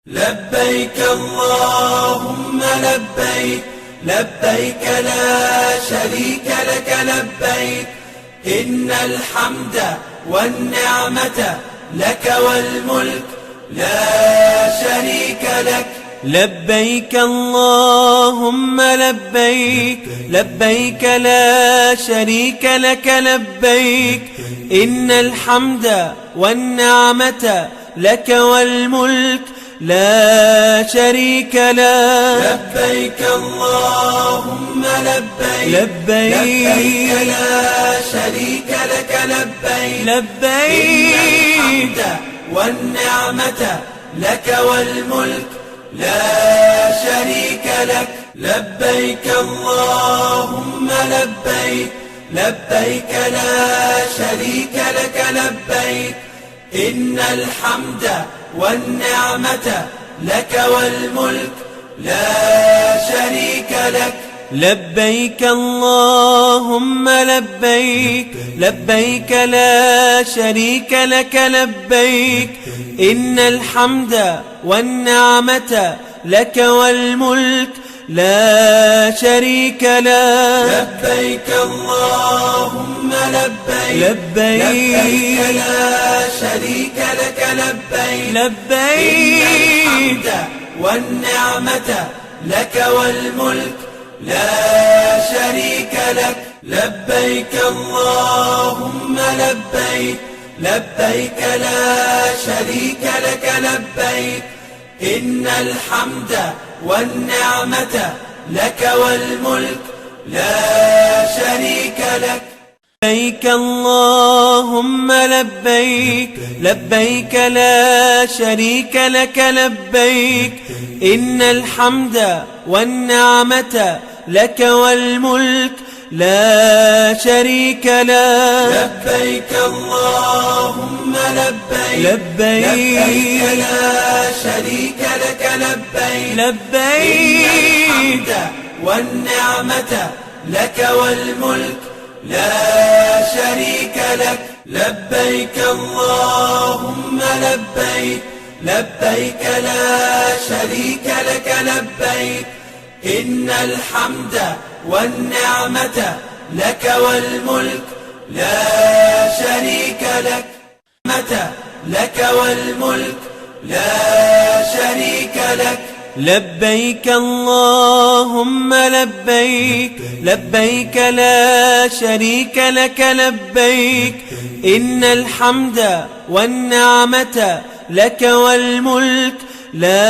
لبيك اللهم لبيك، لبيك لا شريك لك لبيك، إن الحمد والنعمة لك والملك لا شريك لك. لبيك اللهم لبيك، لبيك لا شريك لك لبيك، إن الحمد والنعمة لك والملك لا شريك لك. لبيك اللهم لبيك، لبيك لا شريك لك لبيك، لبيك إن الحمد والنعمة لك والملك لا شريك لك. لبيك اللهم لبيك، لبيك لا شريك لك لبيك، إن الحمد والنعمة لك والملك لا شريك لك. لبيك اللهم لبيك، لبيك لا شريك لك لبيك، إن الحمد والنعمة لك والملك لا شريك لك. لبيك اللهم لبيك، لبيك لا شريك لك لبيك، لبيك إن الحمد والنعمة لك والملك لا شريك لك. لبيك اللهم لبيك، لبيك لا شريك لك لبيك، إن الحمد والنعمة لك والملك لا شريك لك. لبيك اللهم لبيك، لبيك لا شريك لك لبيك، إن الحمد والنعمة لك والملك لا شريك لك. لبيك اللهم لبيك، لبيك لا شريك لك لبيك، لبيك إن الحمد والنعمة لك والملك لا شريك لك. لبيك اللهم لبيك، لبيك لا شريك لك لبيك، إن الحمد والنعمة لك والملك لا شريك لك. لك والملك لا شريك لك. لبيك اللهم لبيك، لبيك لا شريك لك لبيك، إن الحمد والنعمة لك والملك لا